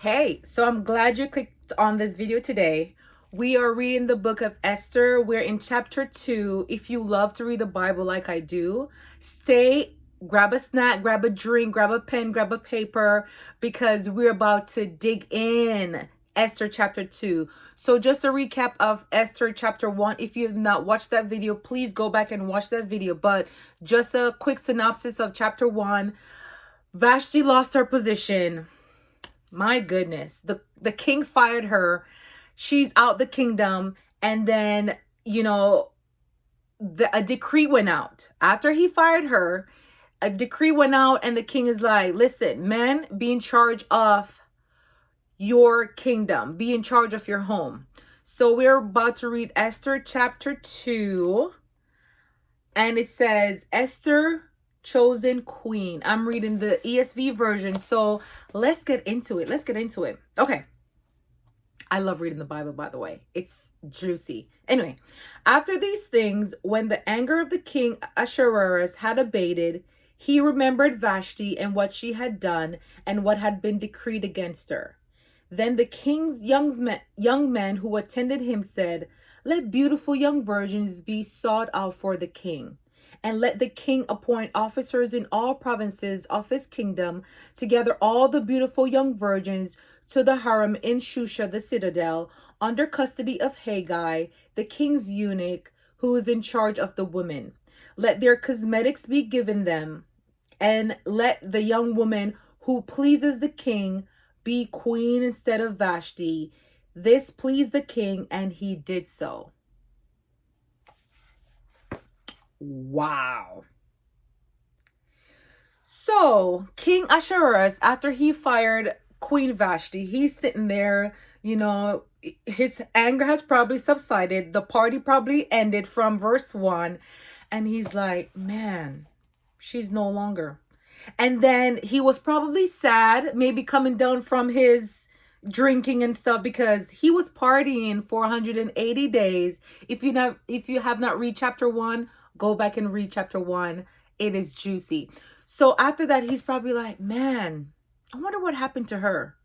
Hey, so I'm glad you clicked on this video today. We are reading the book of Esther. We're in chapter 2. If you love to read the Bible like I do, stay, grab a snack, grab a drink, grab a pen, grab a paper, because we're about to dig in Esther chapter 2. So just a recap of Esther chapter 1. If you have not watched that video, please go back and watch that video. But just a quick synopsis of chapter 1. Vashti lost her position. My goodness. The king fired her. She's out the kingdom. And then, a decree went out. After he fired her, a decree went out and the king is like, listen, men, be in charge of your kingdom. Be in charge of your home. So we're about to read Esther chapter 2. And it says, Esther chosen queen. I'm reading the ESV version, so let's get into it. Okay. I love reading the Bible, by the way. It's juicy. Anyway, after these things, when the anger of the king Ahasuerus had abated, he remembered Vashti and what she had done and what had been decreed against her. Then the king's young men who attended him said, let beautiful young virgins be sought out for the king. And let the king appoint officers in all provinces of his kingdom to gather all the beautiful young virgins to the harem in Shusha the citadel, under custody of Haggai, the king's eunuch, who is in charge of the women. Let their cosmetics be given them, and let the young woman who pleases the king be queen instead of Vashti. This pleased the king, and he did so. Wow. So King Ahasuerus, after he fired Queen Vashti, he's sitting there, his anger has probably subsided. The party probably ended from verse 1. And he's like, man, she's no longer. And then he was probably sad, maybe coming down from his drinking and stuff, because he was partying for 180 days. If you have not read chapter 1, go back and read chapter 1. It is juicy. So after that, he's probably like, man, I wonder what happened to her.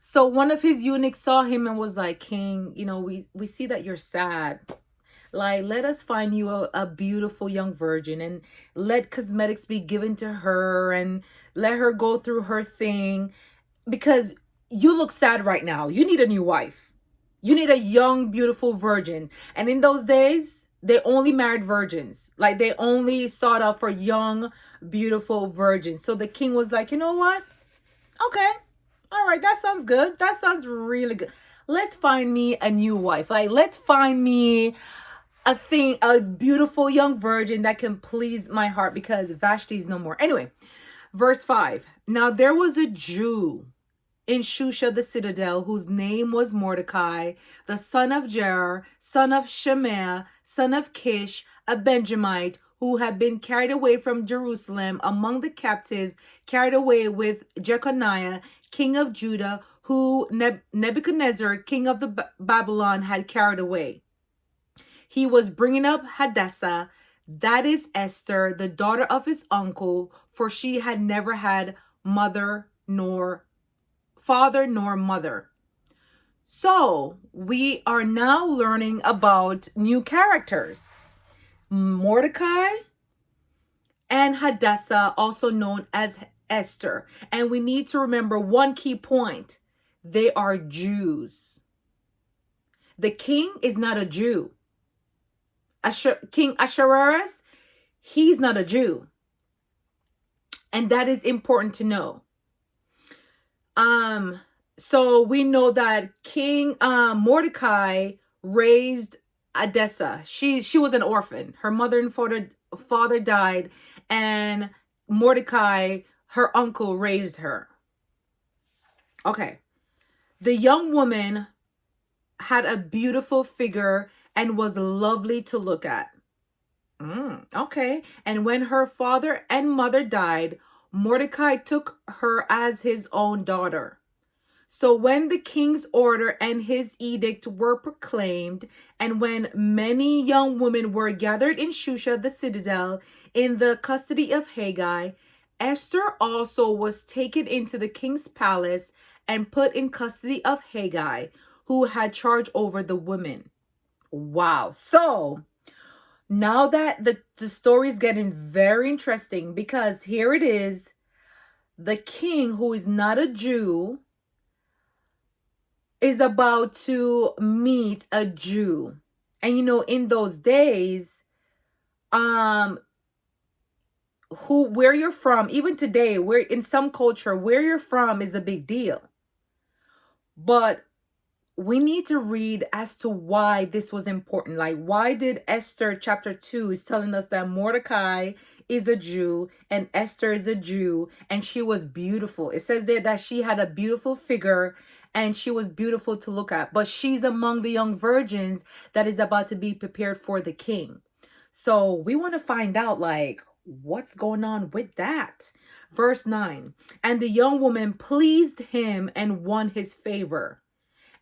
So one of his eunuchs saw him and was like, king, we see that you're sad. Like, let us find you a beautiful young virgin, and let cosmetics be given to her, and let her go through her thing, because you look sad right now. You need a new wife. You need a young, beautiful virgin. And in those days, they only married virgins. Like, they only sought out for young, beautiful virgins. So the king was like, you know what? Okay. All right. That sounds good. That sounds really good. Let's find me a new wife. Like, let's find me a beautiful young virgin that can please my heart, because Vashti's no more. Anyway, verse 5. Now there was a Jew in Shusha the citadel, whose name was Mordecai, the son of Jair, son of Shemaiah, son of Kish, a Benjamite, who had been carried away from Jerusalem among the captives, carried away with Jeconiah, king of Judah, who Nebuchadnezzar, king of the Babylon, had carried away. He was bringing up Hadassah, that is Esther, the daughter of his uncle, for she had never had father nor mother. So we are now learning about new characters. Mordecai and Hadassah, also known as Esther. And we need to remember one key point. They are Jews. The king is not a Jew. King Ahasuerus, he's not a Jew. And that is important to know. So we know that King Mordecai raised Hadassah. She was an orphan. Her mother and father died, and Mordecai, her uncle, raised her. Okay. The young woman had a beautiful figure and was lovely to look at. Okay. And when her father and mother died, Mordecai took her as his own daughter. So when the king's order and his edict were proclaimed, and when many young women were gathered in Shusha the citadel in the custody of Haggai, Esther also was taken into the king's palace, and put in custody of Haggai, who had charge over the women. Wow. So now that the story is getting very interesting, because here it is, the king, who is not a Jew, is about to meet a Jew. And in those days, um where you're from, even today, where in some culture, where you're from is a big deal. But we need to read as to why this was important. Like, why did Esther chapter 2 is telling us that Mordecai is a Jew and Esther is a Jew, and she was beautiful. It says there that she had a beautiful figure and she was beautiful to look at, but she's among the young virgins that is about to be prepared for the king. So we want to find out, like, what's going on with that. Verse 9, and the young woman pleased him and won his favor.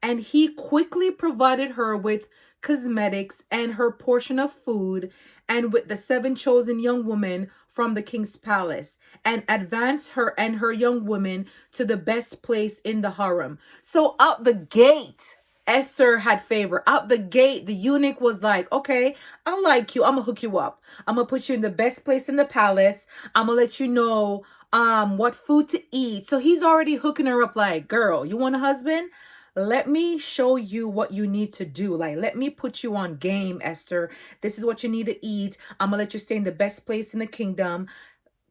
And he quickly provided her with cosmetics and her portion of food, and with the 7 chosen young women from the king's palace, and advanced her and her young women to the best place in the harem. So out the gate, Esther had favor. Out the gate, the eunuch was like, okay, I like you. I'm gonna hook you up. I'm gonna put you in the best place in the palace. I'm gonna let you know what food to eat. So he's already hooking her up, like, girl, you want a husband? Let me show you what you need to do. Like, let me put you on game, Esther. This is what you need to eat. I'm gonna let you stay in the best place in the kingdom.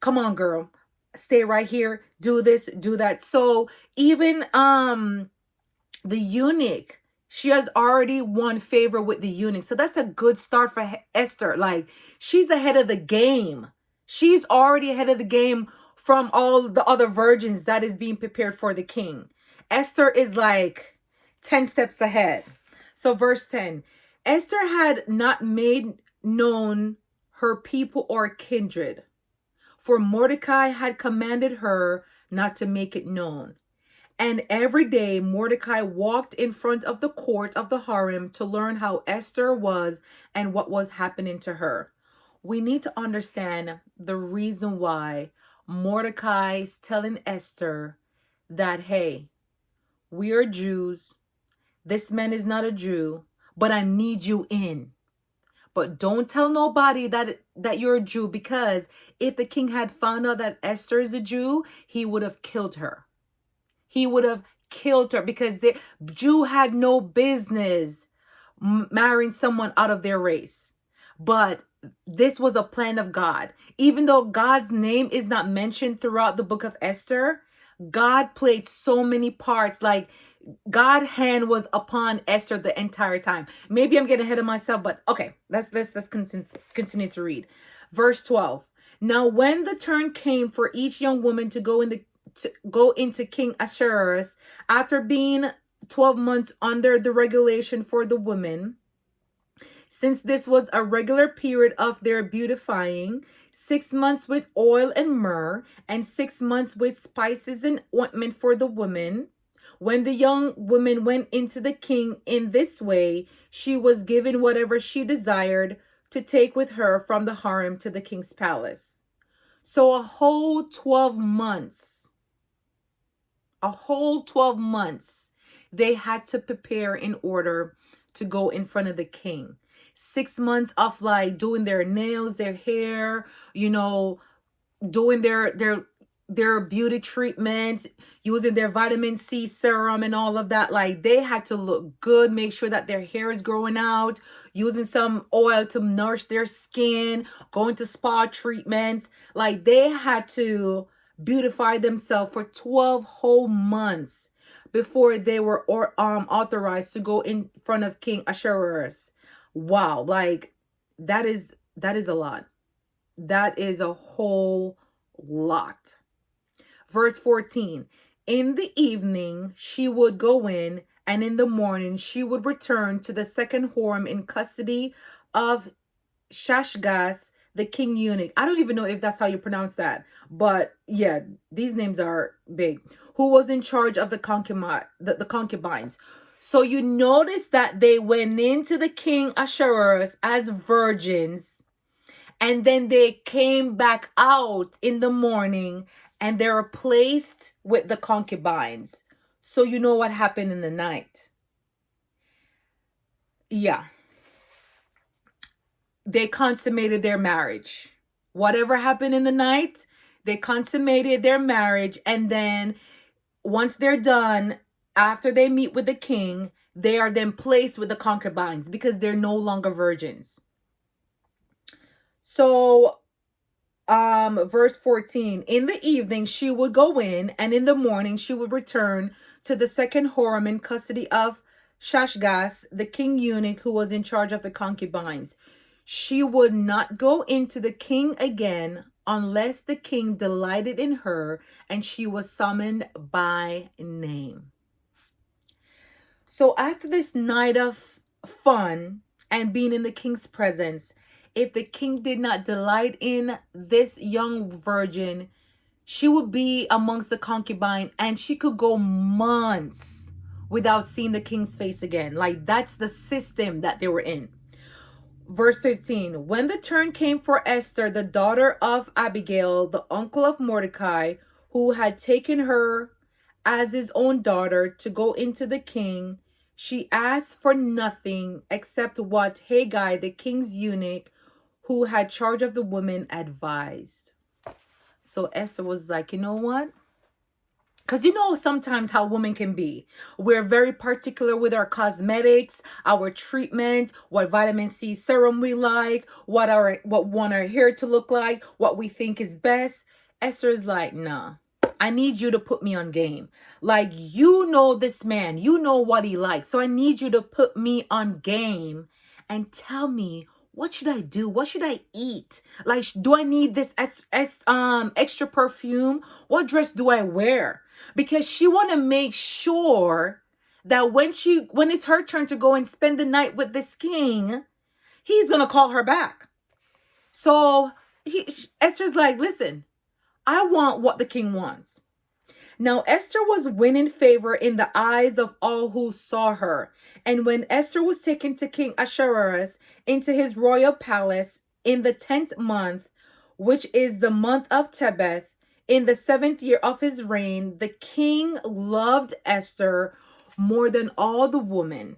Come on, girl. Stay right here. Do this, do that. So even the eunuch, she has already won favor with the eunuch. So that's a good start for Esther. Like, she's ahead of the game. She's already ahead of the game from all the other virgins that is being prepared for the king. Esther is like 10 steps ahead. So verse 10, Esther had not made known her people or kindred, for Mordecai had commanded her not to make it known. And every day Mordecai walked in front of the court of the harem to learn how Esther was and what was happening to her. We need to understand the reason why Mordecai is telling Esther that, hey, we are Jews. This man is not a Jew, but I need you in. But don't tell nobody that you're a Jew, because if the king had found out that Esther is a Jew, he would have killed her. He would have killed her, because the Jew had no business marrying someone out of their race. But this was a plan of God. Even though God's name is not mentioned throughout the book of Esther, God played so many parts. Like, God's hand was upon Esther the entire time. Maybe I'm getting ahead of myself, but okay, let's continue to read. Verse 12. Now when the turn came for each young woman to go into King Ahasuerus, after being 12 months under the regulation for the women, since this was a regular period of their beautifying, 6 months with oil and myrrh, and 6 months with spices and ointment for the women. When the young woman went into the king in this way, she was given whatever she desired to take with her from the harem to the king's palace. So a whole 12 months, they had to prepare in order to go in front of the king. 6 months of, like, doing their nails, their hair, doing their beauty treatments, using their vitamin C serum and all of that. Like, they had to look good, make sure that their hair is growing out, using some oil to nourish their skin, going to spa treatments. Like, they had to beautify themselves for 12 whole months before they were authorized to go in front of King Ahasuerus. Wow, like, that is a lot. That is a whole lot. Verse 14, in the evening she would go in, and in the morning she would return to the second harem in custody of Shashgas, the king eunuch. I don't even know if that's how you pronounce that, but yeah, these names are big. Who was in charge of the concubines. So you notice that they went into the king Ahasuerus as virgins, and then they came back out in the morning and they were placed with the concubines. So you know what happened in the night. Yeah. They consummated their marriage. Whatever happened in the night, they consummated their marriage. And then once they're done, after they meet with the king, they are then placed with the concubines because they're no longer virgins. So verse 14, in the evening she would go in, and in the morning she would return to the second harem in custody of Shashgas, the king eunuch who was in charge of the concubines. She would not go into the king again unless the king delighted in her and she was summoned by name. So after this night of fun and being in the king's presence, if the king did not delight in this young virgin, she would be amongst the concubine and she could go months without seeing the king's face again. Like, that's the system that they were in. Verse 15, when the turn came for Esther, the daughter of Abigail, the uncle of Mordecai, who had taken her as his own daughter to go into the king, she asked for nothing except what Haggai, the king's eunuch, who had charge of the women, advised. So Esther was like, you know what? Because you know sometimes how women can be. We're very particular with our cosmetics, our treatment, what vitamin C serum we like, what want our hair to look like, what we think is best. Esther is like, nah, I need you to put me on game. Like, you know this man, you know what he likes. So I need you to put me on game and tell me, what should I do? What should I eat? Like, do I need this extra perfume? What dress do I wear? Because she want to make sure that when it's her turn to go and spend the night with this king, he's going to call her back. So Esther's like, listen, I want what the king wants. Now Esther was winning favor in the eyes of all who saw her. And when Esther was taken to King Ahasuerus into his royal palace in the 10th month, which is the month of Tebeth, in the 7th year of his reign, the king loved Esther more than all the women,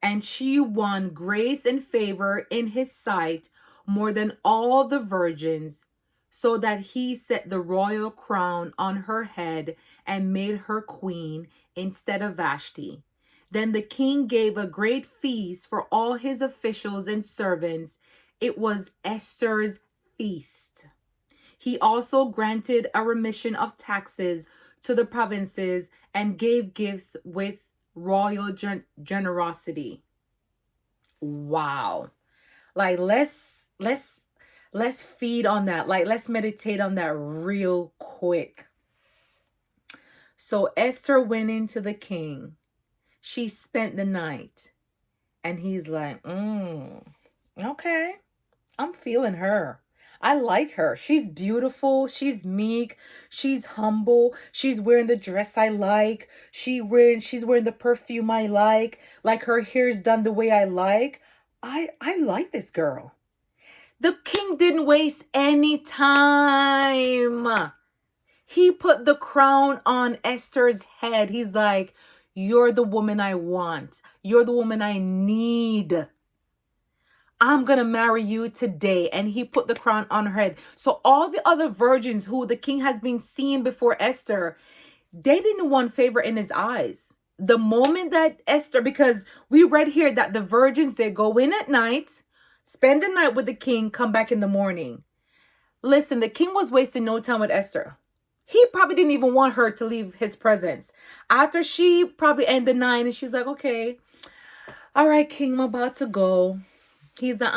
and she won grace and favor in his sight more than all the virgins, so that he set the royal crown on her head and made her queen instead of Vashti. Then the king gave a great feast for all his officials and servants. It was Esther's feast. He also granted a remission of taxes to the provinces and gave gifts with royal generosity. Wow. Like, let's feed on that. Like, let's meditate on that real quick. So Esther went into the king. She spent the night. And he's like, okay, I'm feeling her. I like her. She's beautiful. She's meek. She's humble. She's wearing the dress I like. She's wearing the perfume I like. Like, her hair's done the way I like. I like this girl. The king didn't waste any time. He put the crown on Esther's head. He's like, you're the woman I want. You're the woman I need. I'm going to marry you today. And he put the crown on her head. So all the other virgins who the king has been seeing before Esther, they didn't want favor in his eyes. The moment that Esther, because we read here that the virgins, they go in at night, spend the night with the king, come back in the morning. Listen, the king was wasting no time with Esther. He probably didn't even want her to leave his presence. After she probably ended the night and she's like, okay, all right, king, I'm about to go. He's like,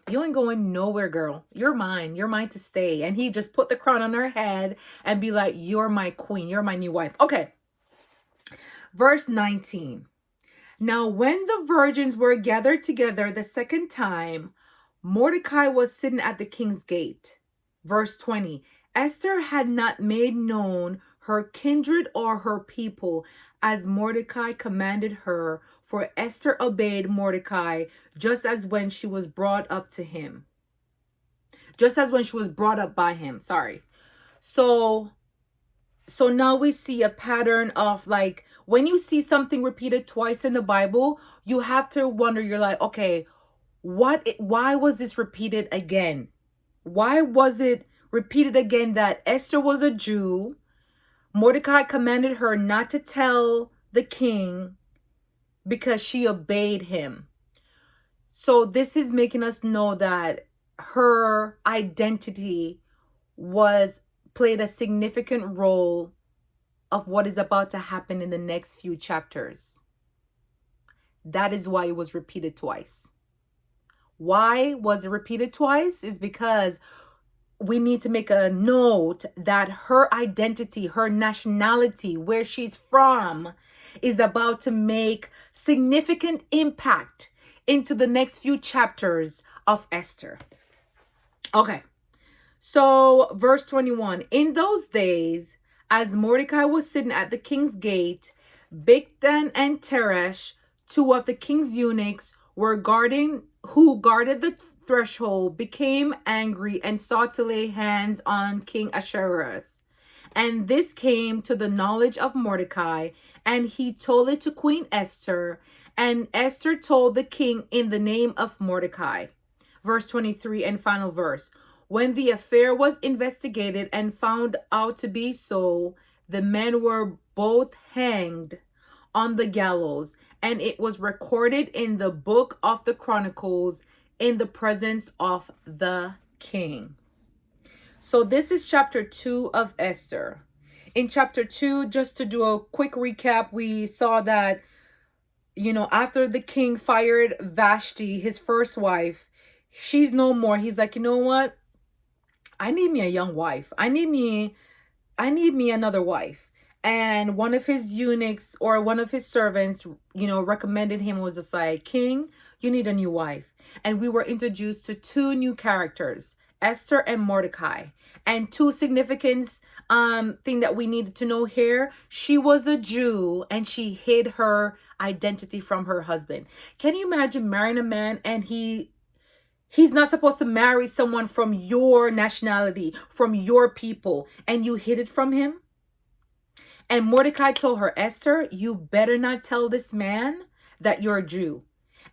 you ain't going nowhere, girl. You're mine. You're mine to stay. And he just put the crown on her head and be like, you're my queen. You're my new wife. Okay. Verse 19. Now, when the virgins were gathered together the second time, Mordecai was sitting at the king's gate. Verse 20. Esther had not made known her kindred or her people, as Mordecai commanded her, for Esther obeyed Mordecai just as when she was brought up to him. Just as when she was brought up by him. Sorry. So now we see a pattern of, like, when you see something repeated twice in the Bible, you have to wonder, you're like, okay, why was this repeated again? Why was it repeated again that Esther was a Jew? Mordecai commanded her not to tell the king because she obeyed him. So this is making us know that her identity played a significant role of what is about to happen in the next few chapters. That is why it was repeated twice. Why was it repeated twice? Is because we need to make a note that her identity, her nationality, where she's from, is about to make significant impact into the next few chapters of Esther. Okay, so verse 21. In those days, as Mordecai was sitting at the king's gate, Bigthan and Teresh, two of the king's eunuchs, who guarded the threshold, became angry and sought to lay hands on King Ahasuerus. And this came to the knowledge of Mordecai, and he told it to Queen Esther, and Esther told the king in the name of Mordecai. Verse 23 and final verse. When the affair was investigated and found out to be so, the men were both hanged on the gallows, and it was recorded in the book of the Chronicles in the presence of the king. So this is chapter 2 of Esther. In chapter 2, just to do a quick recap, we saw that, after the king fired Vashti, his first wife, she's no more. He's like, you know what? I need me a young wife. I need me another wife. And one of his eunuchs or one of his servants, recommended him, was just like, King, you need a new wife. And we were introduced to two new characters, Esther and Mordecai. And two significant thing that we needed to know here: she was a Jew and she hid her identity from her husband. Can you imagine marrying a man and he's not supposed to marry someone from your nationality, from your people, and you hid it from him? And Mordecai told her, Esther, you better not tell this man that you're a Jew.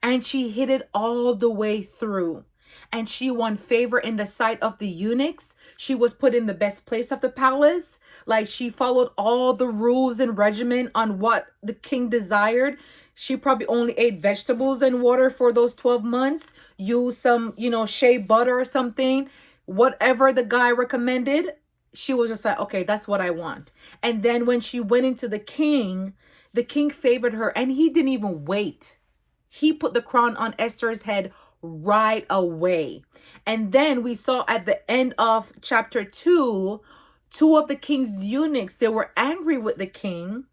And she hid it all the way through. And she won favor in the sight of the eunuchs. She was put in the best place of the palace. Like, she followed all the rules and regimen on what the king desired. She probably only ate vegetables and water for those 12 months. Used some, shea butter or something. Whatever the guy recommended, she was just like, okay, that's what I want. And then when she went into the king favored her, and he didn't even wait. He put the crown on Esther's head right away. And then we saw at the end of chapter 2, two of the king's eunuchs, they were angry with the king.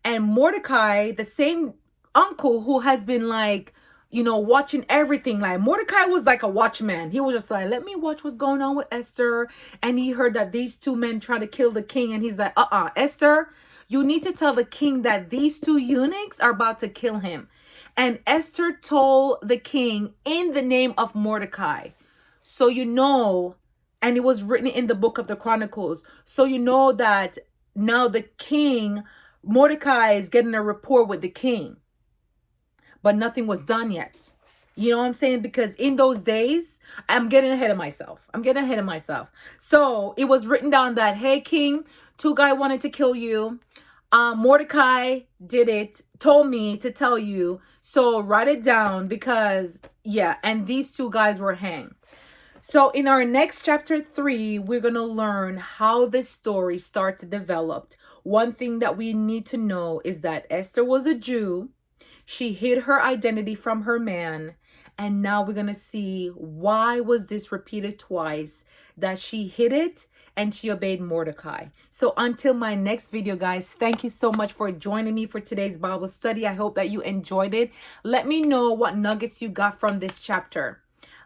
And Mordecai, the same uncle who has been like, watching everything. Like, Mordecai was like a watchman. He was just like, let me watch what's going on with Esther. And he heard that these two men try to kill the king. And he's like, Esther, you need to tell the king that these two eunuchs are about to kill him. And Esther told the king in the name of Mordecai. So and it was written in the book of the Chronicles. So that now the king, Mordecai, is getting a rapport with the king. But nothing was done yet. You know what I'm saying? Because in those days, I'm getting ahead of myself. So it was written down that, hey, king, two guys wanted to kill you. Mordecai told me to tell you. So write it down because, and these two guys were hanged. So in our next chapter 3, we're going to learn how this story starts to develop. One thing that we need to know is that Esther was a Jew. She hid her identity from her man. And now we're going to see why was this repeated twice, that she hid it and she obeyed Mordecai. So until my next video, guys, thank you so much for joining me for today's Bible study. I hope that you enjoyed it. Let me know what nuggets you got from this chapter.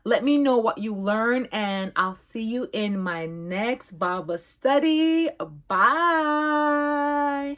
Let me know what you learned, and I'll see you in my next Bible study. Bye.